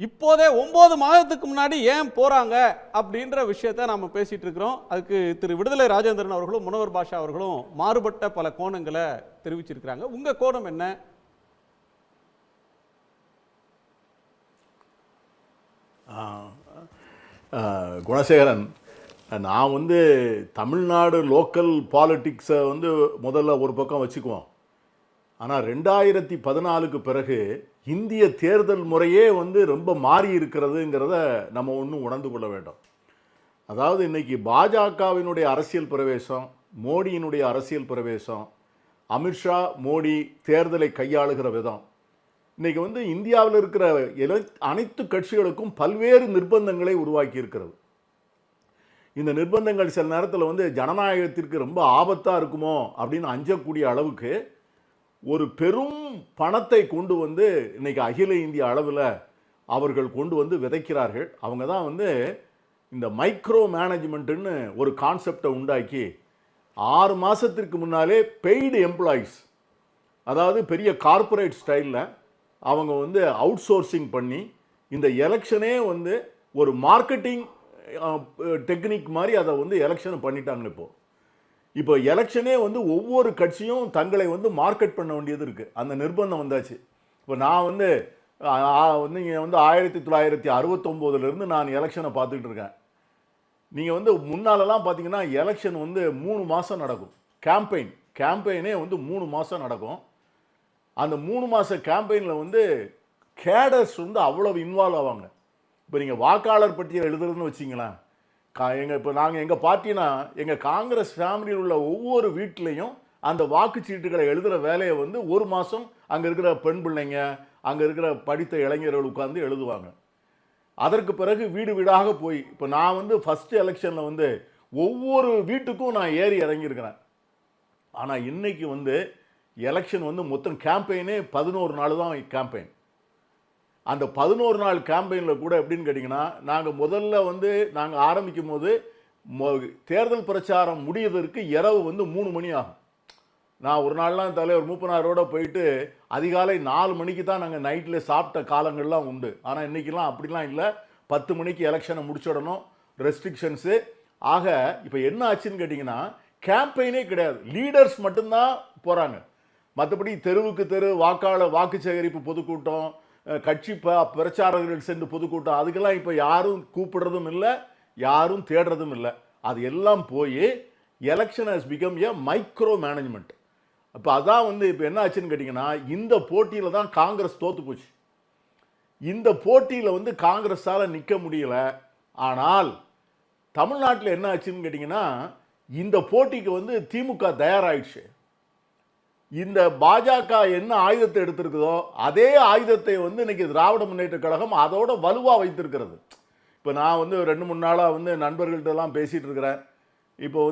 இப்போதே 9 மாதத்துக்கு முன்னாடி ஏன் போறாங்க அப்படின்ற விஷயத்தை நாம பேசிட்டு இருக்கிறோம். அதுக்கு திரு விடுதலை ராஜேந்திரன் அவர்களும் முனவர் பாஷா அவர்களும் மாறுபட்ட பல கோணங்களை தெரிவிச்சிருக்கிறாங்க. உங்க கோணம் என்ன? குணசேகரன், நான் தமிழ்நாடு லோக்கல் பாலிட்டிக்ஸை முதல்ல ஒரு பக்கம் வச்சுக்குவோம். ஆனால் 2014க்கு பிறகு இந்திய தேர்தல் முறையே ரொம்ப மாறி இருக்கிறதுங்கிறத நம்ம ஒன்றும் உணர்ந்து கொள்ள வேண்டும். அதாவது இன்னைக்கு பாஜகவினுடைய அரசியல் பிரவேசம், மோடியினுடைய அரசியல் பிரவேசம், அமித்ஷா மோடி தேர்தலை கையாளுகிற விதம், இன்னைக்கு இந்தியாவில் இருக்கிற அனைத்து கட்சிகளுக்கும் பல்வேறு நிர்பந்தங்களை உருவாக்கி இருக்கிறது. இந்த நிர்பந்தங்கள் சில நேரத்தில் ஜனநாயகத்திற்கு ரொம்ப ஆபத்தாக இருக்குமோ அப்படின்னு அஞ்சக்கூடிய அளவுக்கு ஒரு பெரும் பணத்தை கொண்டு இன்னைக்கு அகில இந்திய அளவில் அவர்கள் கொண்டு விதைக்கிறார்கள். அவங்க தான் இந்த மைக்ரோ மேனேஜ்மெண்ட்டுன்னு ஒரு கான்செப்டை உண்டாக்கி 6 மாதத்திற்கு முன்னாலே பெய்டு எம்ப்ளாயீஸ், அதாவது பெரிய கார்ப்பரேட் ஸ்டைலில் அவங்க அவுட் சோர்சிங் பண்ணி இந்த எலெக்ஷனே ஒரு மார்க்கெட்டிங் டெக்னிக் மாதிரி அதை எலெக்ஷனை பண்ணிட்டாங்க. இப்போ எலெக்ஷனே ஒவ்வொரு கட்சியும் தங்களை மார்க்கெட் பண்ண வேண்டியது இருக்குது. அந்த நிர்பந்தம் வந்தாச்சு. இப்போ நான் நீங்கள் 1969லேருந்து நான் எலெக்ஷனை பார்த்துக்கிட்டு இருக்கேன். நீங்கள் முன்னாலெல்லாம் பார்த்தீங்கன்னா எலெக்ஷன் 3 மாதம் நடக்கும். கேம்பெயினே 3 மாதம் நடக்கும். அந்த 3 மாத கேம்பெயினில் கேடர்ஸ் அவ்வளவு இன்வால்வ் ஆவாங்க. இப்போ நீங்கள் வாக்காளர் பட்டியல் எழுதுறதுன்னு வச்சிங்களேன், எங்கள் பார்ட்டினா எங்கள் காங்கிரஸ் ஃபேமிலியில் உள்ள ஒவ்வொரு வீட்டிலையும் அந்த வாக்குச்சீட்டுகளை எழுதுகிற வேலையை 1 மாதம் அங்கே இருக்கிற பெண் பிள்ளைங்க, அங்கே இருக்கிற படித்த இளைஞர்கள் உட்கார்ந்து எழுதுவாங்க. அதற்கு பிறகு வீடு வீடாக போய், இப்போ நான் ஃபஸ்ட்டு எலெக்ஷனில் ஒவ்வொரு வீட்டுக்கும் நான் ஏறி இறங்கியிருக்கிறேன். ஆனால் இன்னைக்கு எலெக்ஷன் மொத்தம் கேம்பெயினே 11 நாள் தான் கேம்பெயின். அந்த 11 நாள் கேம்பெயினில் கூட எப்படின்னு கேட்டிங்கன்னா, நாங்கள் முதல்ல நாங்கள் ஆரம்பிக்கும் போது தேர்தல் பிரச்சாரம் முடியதற்கு இரவு 3 மணி ஆகும். நான் ஒரு நாள்லாம் தலைவர் மூப்பனாரோடு போயிட்டு அதிகாலை 4 மணிக்கு தான் நாங்கள் நைட்டில் சாப்பிட்ட காலங்கள்லாம் உண்டு. ஆனால் இன்றைக்கெல்லாம் அப்படிலாம் இல்லை. 10 மணிக்கு எலெக்ஷனை முடிச்சிடணும், ரெஸ்ட்ரிக்ஷன்ஸு. ஆக இப்போ என்ன ஆச்சுன்னு கேட்டிங்கன்னா, கேம்பெயினே கிடையாது, லீடர்ஸ் மட்டும்தான் போகிறாங்க. மற்றபடி தெருவுக்கு தெரு வாக்கு சேகரிப்பு பொதுக்கூட்டம், கட்சி பிரச்சாரர்கள் சென்று பொதுக்கூட்டம், அதுக்கெல்லாம் இப்போ யாரும் கூப்பிடுறதும் இல்லை, யாரும் தேடுறதும் இல்லை. அது எல்லாம் போய் election has become a micro management. இப்போ அதான் இப்போ என்ன ஆச்சுன்னு கேட்டிங்கன்னா, இந்த போட்டியில் தான் காங்கிரஸ் தோற்று போச்சு. இந்த போட்டியில் காங்கிரஸால் நிற்க முடியல. ஆனால் தமிழ்நாட்டில் என்ன ஆச்சுன்னு கேட்டிங்கன்னா, இந்த போட்டிக்கு திமுக தயாராகிடுச்சு. இந்த பாஜக என்ன ஆயுதத்தை எடுத்திருக்குதோ அதே ஆயுதத்தை இன்னைக்கு திராவிட முன்னேற்ற கழகம் அதோட வலுவாக வைத்திருக்கிறது. இப்போ நான் 2-3 நாளாக நண்பர்கள்ட்டெல்லாம் பேசிகிட்டு இருக்கிறேன். இப்போ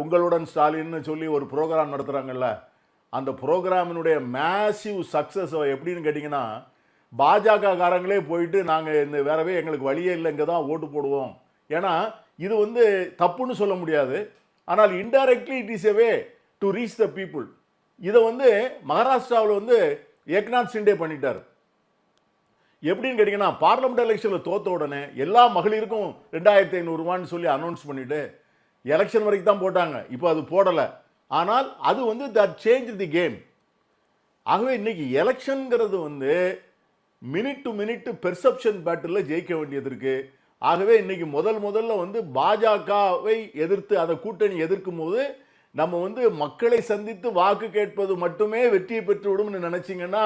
உங்களுடன் ஸ்டாலின்னு சொல்லி ஒரு ப்ரோக்ராம் நடத்துகிறாங்கல்ல, அந்த ப்ரோக்ராமினுடைய மேசிவ் சக்ஸஸ் எப்படின்னு கேட்டிங்கன்னா, பாஜக காரங்களே போயிட்டு நாங்கள் இந்த வேறவே எங்களுக்கு வழியே இல்லை, இங்கே தான் ஓட்டு போடுவோம். ஏன்னா இது தப்புன்னு சொல்ல முடியாது, ஆனால் indirectly it is a way to reach the people. இதை மகாராஷ்டிராவில் ஏக்நாத் ஷிண்டே பண்ணிட்டார். எப்படின்னு கேட்டிங்கன்னா, பார்லமெண்ட் எலெக்ஷனில் தோற்ற உடனே எல்லா மகளிருக்கும் 2500 ரூபான்னு சொல்லி அனௌன்ஸ் பண்ணிவிட்டு எலெக்ஷன் வரைக்கும் தான் போட்டாங்க. இப்போ அது போடலை. ஆனால் அது தட் சேஞ்ச் தி கேம். ஆகவே இன்னைக்கு எலெக்ஷன்ங்கிறது minute to minute perception battle ஜெயிக்க வேண்டியது இருக்கு. ஆகவே இன்னைக்கு முதல்ல பாஜகவை எதிர்த்து அதை கூட்டணி எதிர்க்கும் போது நம்ம மக்களை சந்தித்து வாக்கு கேட்பது மட்டுமே வெற்றியை பெற்று விடும் நினைச்சீங்கன்னா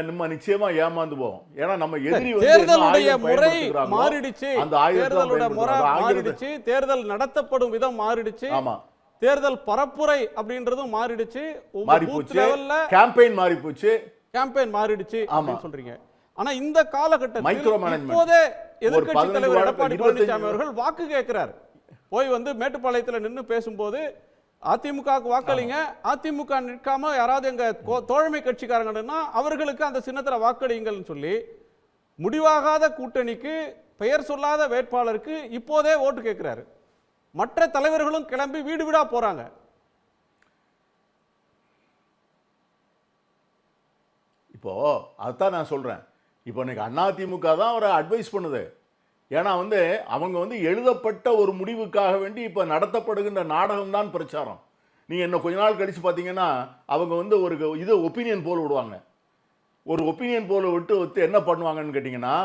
நம்ம நிச்சயமா ஏமாந்து போவோம். ஏன்னா நம்ம எதிரி தேர்தலுடைய முறை மாறிடுச்சு, அந்த தேர்தலுடைய முறை மாறிடுச்சு, தேர்தல் நடத்தப்படும் விதம் மாறிடுச்சு, ஆமா, தேர்தல் பரப்புரை அப்படின்றதும் மாறிடுச்சு, மாறி போச்சு, கேம்பெயின் மாறி போச்சு, கேம்பெயின் மாறிடுச்சு அப்படின்னு சொல்றீங்க. ஆனா இந்த காலகட்டத்தில் இப்போதே எதிர்க்கட்சி தலைவர் எடப்பாடி பழனிசாமி அவர்கள் வாக்கு கேட்கிறார். போய் மேட்டுப்பாளையத்தில் நின்று பேசும்போது அதிமுகவுக்கு வாக்களிங்க, அதிமுக நிற்காம யாராவது எங்க தோழமை கட்சிக்காரங்கன்னா அவர்களுக்கு அந்த சின்னத்தில் வாக்களிங்கள்னு சொல்லி முடிவாகாத கூட்டணிக்கு, பெயர் சொல்லாத வேட்பாளருக்கு இப்போதே ஓட்டு கேட்கிறாரு. மற்ற தலைவர்களும் கிளம்பி வீடு வீடா போறாங்க. இப்போ அதான் நான் சொல்றேன், இப்போ இன்னைக்கு அதிமுக தான் அவரை அட்வைஸ் பண்ணுது. ஏன்னா வந்து அவங்க வந்து எழுதப்பட்ட ஒரு முடிவுக்காக வேண்டி இப்போ நடத்தப்படுகின்ற நாடகம் தான் பிரச்சாரம். நீங்க இன்னும் கொஞ்ச நாள் கழிச்சு பார்த்தீங்கன்னா அவங்க வந்து ஒரு இது ஒப்பீனியன் போல் விடுவாங்க. ஒரு ஒப்பீனியன் போல் விட்டு என்ன பண்ணுவாங்கன்னு கேட்டிங்கன்னா,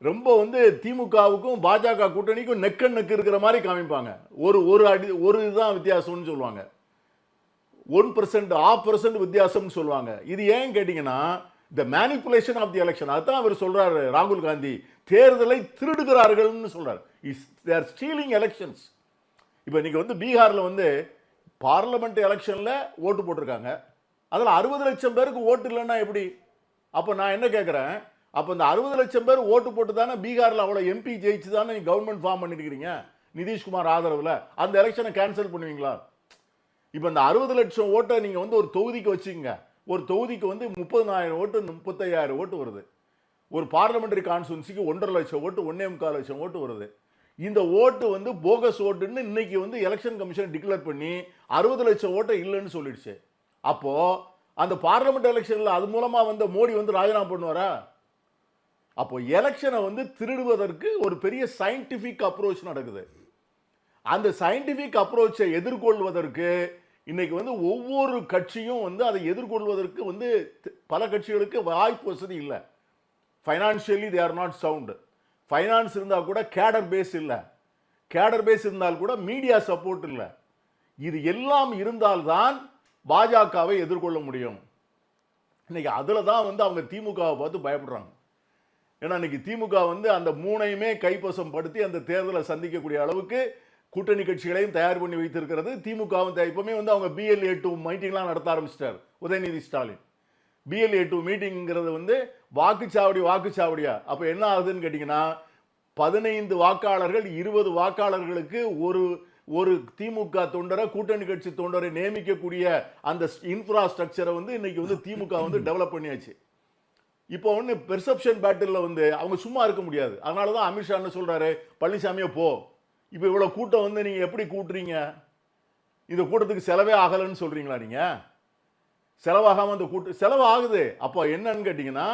ரொம்ப வந்து திமுகவுக்கும் பாஜக கூட்டணிக்கும் நெக்கன் நெக்கு இருக்கிற மாதிரி காமிப்பாங்க. ஒரு இதுதான் வித்தியாசம்னு சொல்லுவாங்க. 1% 0.5% வித்தியாசம்னு சொல்லுவாங்க. இது ஏன் கேட்டிங்கன்னா த மேனிபுலேஷன் ஆஃப் தி எலெக்ஷன். அதுதான் அவர் சொல்றாரு ராகுல் காந்தி, தேர்தலை திருடுகிறார்கள்னு சொல்றாரு. They are stealing elections. இப்போ இன்னைக்கு வந்து பீகார்ல வந்து பார்லிமெண்ட் எலெக்ஷன்ல ஓட்டு போட்டிருக்காங்க. அதில் 60 லட்சம் பேருக்கு ஓட்டு இல்லைன்னா எப்படி? அப்போ நான் என்ன கேட்குறேன், அப்போ இந்த 60 லட்சம் பேர் ஓட்டு போட்டு தானே பீகாரில் அவ்வளோ எம்பி ஜெயிச்சு தானே கவர்மெண்ட் ஃபார்ம் பண்ணிருக்கிறீங்க நிதிஷ்குமார் ஆதரவில். அந்த எலெக்ஷனை கேன்சல் பண்ணுவீங்களா? இப்போ இந்த 60 லட்சம் ஓட்டை நீங்கள் வந்து ஒரு தொகுதிக்கு வச்சுக்கோங்க. ஒரு தொகுதிக்கு வந்து 30,000 ஓட்டு 35,000 ஓட்டு வருது. ஒரு பார்லிமெண்டரி கான்ஸ்டியூன்சிக்கு 1.5 லட்சம் ஓட்டு 1.25 லட்சம் ஓட்டு வருது. இந்த ஓட்டு வந்து போகஸ் ஓட்டுன்னு இன்னைக்கு வந்து எலெக்ஷன் கமிஷன் டிக்ளேர் பண்ணி 60 லட்சம் ஓட்டை இல்லைன்னு சொல்லிடுச்சு. அப்போ அந்த பார்லிமெண்ட் எலெக்ஷன்ல அது மூலமா வந்து மோடி வந்து ராஜினாமா பண்ணுவாரா? அப்போ எலெக்ஷனை வந்து திருடுவதற்கு ஒரு பெரிய சயின்டிபிக் அப்ரோச் நடக்குது. அந்த சயின்டிபிக் அப்ரோச்சை எதிர்கொள்வதற்கு இன்னைக்கு வந்து ஒவ்வொரு கட்சியும் வந்து அதை எதிர்கொள்வதற்கு வந்து பல கட்சிகளுக்கு வாய்ப்பு வசதி இல்லை. Financially they are not sound. Finance இருந்தால் கூட கேடர் பேஸ் இல்லை. கேடர் பேஸ் இருந்தால் கூட மீடியா சப்போர்ட் இல்லை. இது எல்லாம் இருந்தால்தான் பாஜகவை எதிர்கொள்ள முடியும். இன்னைக்கு அதில் தான் வந்து அவங்க திமுகவை பார்த்து பயப்படுறாங்க. ஏன்னா இன்னைக்கு திமுக வந்து அந்த மூணையுமே கைப்பசம் படுத்தி அந்த தேர்தலை சந்திக்கக்கூடிய அளவுக்கு கூட்டணி கட்சிகளையும் தயார் பண்ணி வைத்திருக்கிறது. திமுகவும் இப்பவுமே வந்து அவங்க BLA 2 மீட்டிங்லாம் நடத்த ஆரம்பிச்சிட்டார் உதயநிதி ஸ்டாலின். BLA 2 மீட்டிங்கிறது வந்து வாக்குச்சாவடியா? அப்போ என்ன ஆகுதுன்னு கேட்டிங்கன்னா 15 வாக்காளர்கள் 20 வாக்காளர்களுக்கு ஒரு திமுக தொண்டரை கூட்டணி கட்சி தொண்டரை நியமிக்கக்கூடிய அந்த இன்ஃப்ராஸ்ட்ரக்சரை வந்து இன்னைக்கு வந்து திமுக வந்து டெவலப் பண்ணியாச்சு. இப்போ ஒன்று பெர்செப்ஷன் பேட்டில் வந்து அவங்க சும்மா இருக்க முடியாது. அதனால தான் அமித்ஷா என்ன சொல்றாரு, பழனிசாமியை போ, இப்போ இவ்வளோ கூட்டம் வந்து நீங்கள் எப்படி கூட்டுறீங்க, இந்த கூட்டத்துக்கு செலவே ஆகலைன்னு சொல்றீங்களா? நீங்கள் செலவாகாமல் அந்த செலவு ஆகுது. அப்போ என்னன்னு கேட்டிங்கன்னா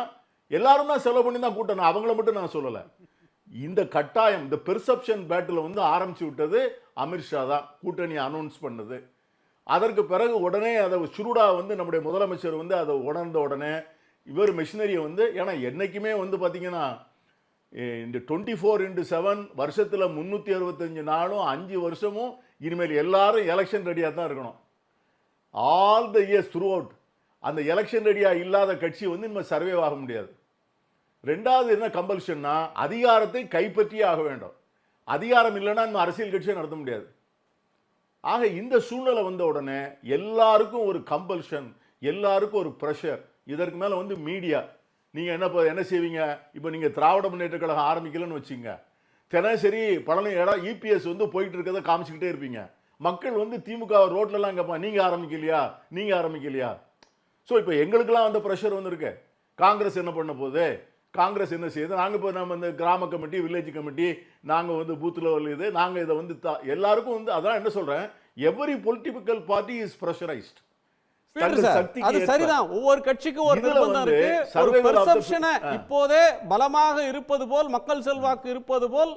எல்லாரும் தான் செலவு பண்ணி தான் கூட்டணும், அவங்கள மட்டும் நான் சொல்லலை. இந்த கட்டாயம் இந்த பெர்செப்ஷன் பேட்டில் வந்து ஆரம்பிச்சு விட்டது அமித்ஷா தான், கூட்டணி அனௌன்ஸ் பண்ணது. அதற்கு பிறகு உடனே அதை சுருடா வந்து நம்முடைய முதலமைச்சர் வந்து அதை உணர்ந்த உடனே இவர் மிஷினரியை வந்து, ஏன்னா என்னைக்குமே வந்து பார்த்தீங்கன்னா இந்த 24/7 வருஷத்தில் 365 நாளும் 5 வருஷமும் இனிமேல் எல்லாரும் எலெக்ஷன் ரெடியாக தான் இருக்கணும். All the years through out. அந்த எலெக்ஷன் ரெடியாக இல்லாத கட்சி வந்து இனிமேல் சர்வே ஆக முடியாது. ரெண்டாவது என்ன கம்பல்ஷன்னா, அதிகாரத்தை கைப்பற்றியே ஆக வேண்டும். அதிகாரம் இல்லைன்னா நம்ம அரசியல் கட்சியை நடத்த முடியாது. ஆக இந்த சூழ்நிலை வந்த உடனே எல்லாருக்கும் ஒரு கம்பல்ஷன், எல்லாருக்கும் ஒரு ப்ரெஷர். இதற்கு மேலே வந்து மீடியா, நீங்கள் என்ன செய்வீங்க? இப்போ நீங்கள் திராவிட முன்னேற்ற கழகம் ஆரம்பிக்கலன்னு வச்சுங்க, தினசரி பழனி இடம் EPS வந்து போயிட்டு இருக்கிறத காமிச்சிக்கிட்டே இருப்பீங்க. மக்கள் வந்து திமுக ரோட்லலாம் கேட்பாங்க, நீங்கள் ஆரம்பிக்கலையா? ஸோ இப்போ எங்களுக்கெல்லாம் வந்து ப்ரெஷர் வந்துருக்கு. காங்கிரஸ் என்ன பண்ண போகுது, காங்கிரஸ் என்ன செய்யுது, நாங்கள் இப்போ நம்ம இந்த கிராம கமிட்டி, வில்லேஜ் கமிட்டி, நாங்கள் வந்து பூத் லெவல் இது, நாங்கள் இதை வந்து எல்லாருக்கும் வந்து அதான் என்ன சொல்கிறேன், every political party is pressurised. அது சரிதான். ஒவ்வொரு கட்சிக்கும் ஒரு நிர்பந்தம் இருக்கு. ஒரு பெர்செப்ஷனை இப்போதே பலமாக இருப்பது போல், மக்கள் செல்வாக்கு இருப்பது போல்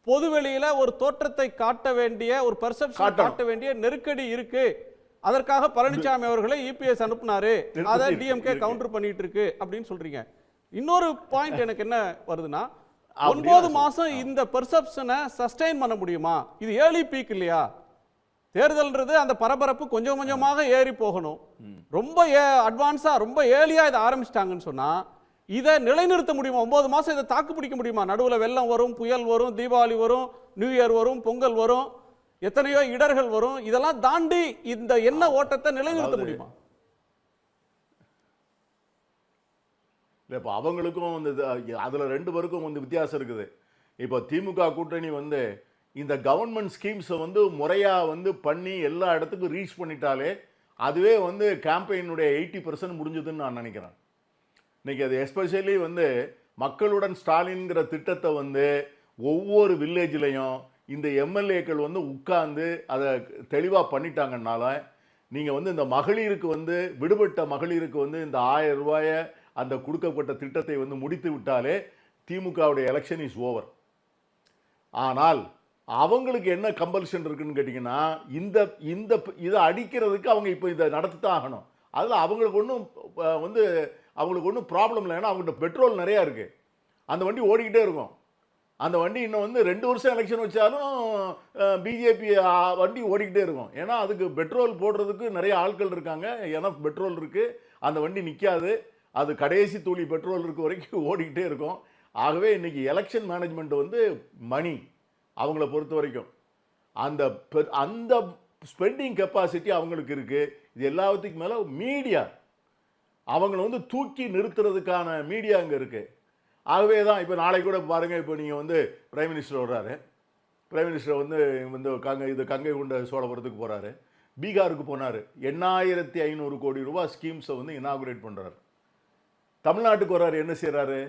பொதுவெளியில ஒரு தோற்றத்தை காட்ட வேண்டிய, ஒரு பெர்செப்ஷன் காட்ட வேண்டிய நெருக்கடி இருக்கு. அதற்காக பழனிசாமி அவர்களை EPS அனுப்புனாரு, அதை DMK கவுண்டர் பண்ணிட்டு இருக்கு அப்படின்னு சொல்றீங்க. இன்னொரு பாயிண்ட் எனக்கு என்ன வருதுன்னா, 9 மாசம் இந்த பெர்செப்ஷனை சஸ்டெயின் பண்ண முடியுமா? இது ஏர்லி பீக் இல்லையா? தேர்தல்ன்றது அந்த பரபரப்பு கொஞ்சம் கொஞ்சமாக ஏறி போகணும். ரொம்ப அட்வான்ஸா ரொம்ப ஏர்லியா இதை ஆரம்பிச்சிட்டாங்கன்னு சொன்னா இதை நிலைநிறுத்த முடியுமா? 9 மாசம் இதை தாக்கு பிடிக்க முடியுமா? நடுவில் வெள்ளம் வரும், புயல் வரும், தீபாவளி வரும், நியூ இயர் வரும், பொங்கல் வரும், எத்தனையோ இடர்கள் வரும். இதெல்லாம் தாண்டி இந்த என்ன ஓட்டத்தை நிலைநிறுத்த முடியுமா? இல்லை, இப்போ அவங்களுக்கும் வந்து அதில் 2 பேருக்கும் வந்து வித்தியாசம் இருக்குது. இப்போ திமுக கூட்டணி வந்து இந்த கவர்மெண்ட் ஸ்கீம்ஸை வந்து முறையாக வந்து பண்ணி எல்லா இடத்துக்கும் ரீச் பண்ணிட்டாலே அதுவே வந்து கேம்பெயினுடைய 80% முடிஞ்சதுன்னு நான் நினைக்கிறேன். இன்றைக்கி அது எஸ்பெஷலி வந்து மக்களுடன் ஸ்டாலின்ங்கிற திட்டத்தை வந்து ஒவ்வொரு வில்லேஜ்லேயும் இந்த MLAக்கள் வந்து உட்கார்ந்து அதை தெளிவாக பண்ணிட்டாங்கன்னால நீங்கள் வந்து இந்த மகளிருக்கு வந்து விடுபட்ட மகளிருக்கு வந்து இந்த 1000 ரூபாயை அந்த கொடுக்கப்பட்ட திட்டத்தை வந்து முடித்து விட்டாலே திமுகவுடைய எலெக்ஷன் இஸ் ஓவர். ஆனால் அவங்களுக்கு என்ன கம்பல்ஷன் இருக்குன்னு கேட்டிங்கன்னா, இதை அடிக்கிறதுக்கு அவங்க இப்போ இதை நடத்தித்தான் ஆகணும். அதில் அவங்களுக்கு ஒன்றும் ப்ராப்ளம் இல்லை. ஏன்னா அவங்கள்ட்ட பெட்ரோல் நிறையா இருக்குது. அந்த வண்டி ஓடிக்கிட்டே இருக்கும். அந்த வண்டி இன்னும் வந்து 2 வருஷம் எலெக்ஷன் வச்சாலும் பிஜேபி வண்டி ஓடிக்கிட்டே இருக்கும். ஏன்னா அதுக்கு பெட்ரோல் போடுறதுக்கு நிறைய ஆட்கள் இருக்காங்க, எனஃப் பெட்ரோல் இருக்குது. அந்த வண்டி நிற்காது. அது கடைசி துளி பெட்ரோல் இருக்க வரைக்கும் ஓடிக்கிட்டே இருக்கும். ஆகவே இன்னைக்கு எலெக்ஷன் மேனேஜ்மெண்ட் வந்து மணி அவங்கள பொறுத்த வரைக்கும் அந்த ஸ்பெண்டிங் கெப்பாசிட்டி அவங்களுக்கு இருக்குது. இது எல்லாத்துக்கும் மேலே மீடியா அவங்கள வந்து தூக்கி நிறுத்துறதுக்கான மீடியா அங்கே இருக்குது. ஆகவே தான் இப்போ நாளைக்கு கூட பாருங்கள், இப்போ நீங்கள் வந்து பிரைம் மினிஸ்டர் வர்றாரு. பிரைம் மினிஸ்டர் வந்து கங்கை கொண்ட சோழபுரத்துக்கு போகிறாரு. பீகாருக்கு போனார். 8500 கோடி ரூபாய் ஸ்கீம்ஸை வந்து இனாகுரேட் பண்ணுறாரு. தமிழ்நாட்டுக்கு வர்றாரு, என்ன செய்கிறாரு?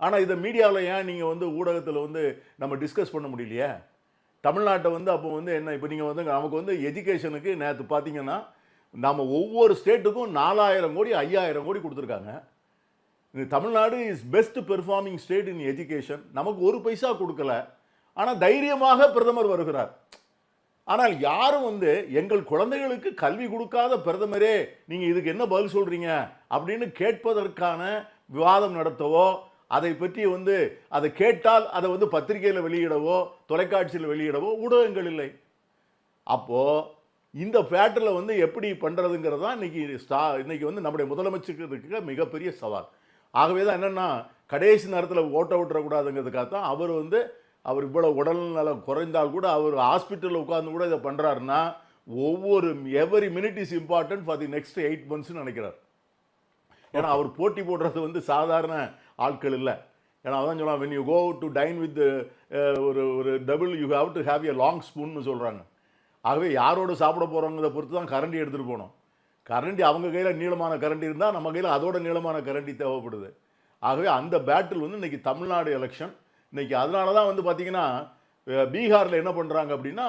ஆனால் இதை மீடியாவில் ஏன் நீங்கள் வந்து ஊடகத்தில் வந்து நம்ம டிஸ்கஸ் பண்ண முடியலையே? தமிழ்நாட்டை வந்து அப்போ வந்து என்ன, இப்போ நீங்கள் வந்து நமக்கு வந்து எஜுகேஷனுக்கு நேற்று பார்த்தீங்கன்னா நம்ம ஒவ்வொரு ஸ்டேட்டுக்கும் 4000 கோடி 5000 கோடி கொடுத்துருக்காங்க. Tamil Nadu is best performing state in education. நமக்கு ஒரு பைசா கொடுக்கல. ஆனால் தைரியமாக பிரதமர் வருகிறார். ஆனால் யாரும் வந்து எங்கள் குழந்தைகளுக்கு கல்வி கொடுக்காத பிரதமரே நீங்கள் இதுக்கு என்ன பதில் சொல்கிறீங்க அப்படின்னு கேட்பதற்கான விவாதம் நடத்தவோ, அதை பற்றி வந்து அதை கேட்டால் அதை வந்து பத்திரிகையில் வெளியிடவோ தொலைக்காட்சியில் வெளியிடவோ ஊடகங்கள் இல்லை. அப்போது இந்த பேட்டரில் வந்து எப்படி பண்ணுறதுங்கிறது தான் இன்னைக்கு வந்து நம்முடைய முதலமைச்சருக்கு மிகப்பெரிய சவால். ஆகவே தான் என்னென்னா, கடைசி நேரத்தில் ஓட்ட விட்டுறக்கூடாதுங்கிறதுக்காக தான் அவர் இவ்வளோ உடல்நலம் குறைந்தால் கூட அவர் ஹாஸ்பிட்டலில் உட்கார்ந்து கூட இதை பண்ணுறாருன்னா, every minute is important for the next 8 months நினைக்கிறார். ஏன்னா அவர் போட்டி போடுறது வந்து சாதாரண ஆட்கள் இல்லை. ஏன்னா அதான் சொல்லலாம், when you go to dine with ஒரு double you have to have a long ஸ்பூன்னு சொல்கிறாங்க. ஆகவே யாரோடு சாப்பிட போகிறோங்கிறத பொறுத்து தான் கரண்டி எடுத்துகிட்டு போகணும். கரண்டி அவங்க கையில் நீளமான கரண்டி இருந்தால் நம்ம கையில் அதோட நீளமான கரண்டி தேவைப்படுது. ஆகவே அந்த பேட்டில் வந்து இன்றைக்கி தமிழ்நாடு எலெக்ஷன். இன்றைக்கி அதனால தான் வந்து பார்த்திங்கன்னா பீகாரில் என்ன பண்ணுறாங்க அப்படின்னா,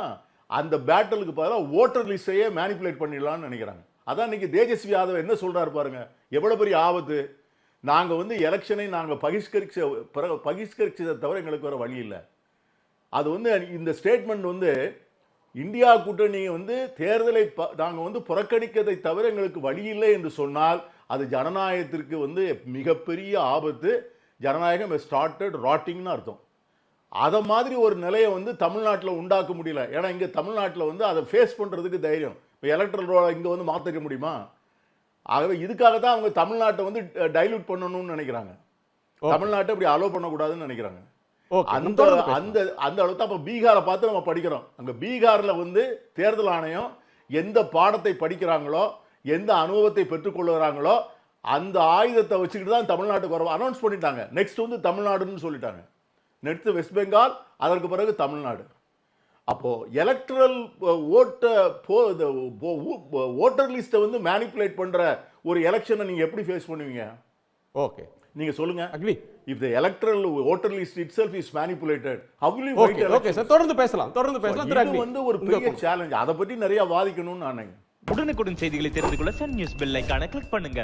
அந்த பேட்டிலுக்கு பதிலாக ஓட்டர் லிஸ்ட்டையே மேனிப்புலேட் பண்ணிடலான்னு நினைக்கிறாங்க. அதான் இன்றைக்கி தேஜஸ்வி யாதவ் என்ன சொல்கிறாரு பாருங்க, எவ்வளோ பெரிய ஆபத்து. நாங்கள் வந்து எலெக்ஷனை நாங்கள் பகிஷ்கரிச்சதை தவிர எங்களுக்கு வேறு வழி இல்லை. அது வந்து இந்த ஸ்டேட்மெண்ட் வந்து இந்தியா கூட்டணி வந்து தேர்தலை நாங்கள் வந்து புறக்கணிக்கதை தவிர எங்களுக்கு வழி இல்லை என்று சொன்னால் அது ஜனநாயகத்திற்கு வந்து மிகப்பெரிய ஆபத்து. ஜனநாயகம் ஸ்டார்டட் ராட்டிங்னு அர்த்தம். அதை மாதிரி ஒரு நிலையை வந்து தமிழ்நாட்டில் உண்டாக்க முடியல. ஏன்னா இங்கே தமிழ்நாட்டில் வந்து அதை ஃபேஸ் பண்ணுறதுக்கு தைரியம். இப்போ எலக்ட்ரல் ரோலை இங்கே வந்து மாற்றிக்க முடியுமா? ஆகவே இதுக்காக தான் அவங்க தமிழ்நாட்டை வந்து டைல்யூட் பண்ணணும்னு நினைக்கிறாங்க. தமிழ்நாட்டை அப்படி அலோவ் பண்ணக்கூடாதுன்னு நினைக்கிறாங்க. அந்த அளவுக்கு அப்போ பீகாரை பார்த்து நம்ம படிக்கிறோம். அங்கே பீகாரில் வந்து தேர்தல் ஆணையம் எந்த பாடத்தை படிக்கிறாங்களோ, எந்த அனுபவத்தை பெற்றுக்கொள்ளுறாங்களோ, அந்த ஆயுதத்தை வச்சுக்கிட்டு தான் தமிழ்நாட்டுக்கு வர அனௌன்ஸ் பண்ணிட்டாங்க. நெக்ஸ்ட் வந்து தமிழ்நாடுன்னு சொல்லிட்டாங்க. நெக்ஸ்ட் வெஸ்ட் பெங்கால், அதற்கு பிறகு தமிழ்நாடு. அப்போ எலக்ட்ரல் ஓட்டர் லிஸ்ட்டை வந்து மேனிப்புலேட் பண்ற ஒரு எலெக்ஷனை நீங்க எப்படி ஃபேஸ் பண்ணுவீங்க? ஓகே, நீங்க சொல்லுங்க. Agri. If the electoral voter list itself is manipulated, how will you fight election? Okay sir, தொடர்ந்து பேசலாம். இது வந்து ஒரு பெரிய சேலஞ்ச். அதை பற்றி நிறைய வாதிக்கணும்னு நான் நினைக்கிறேன். உடனுக்குடன் செய்திகளை தெரிந்து கொள்ள சன் நியூஸ் பெல் ஐகானை கிளிக் பண்ணுங்க.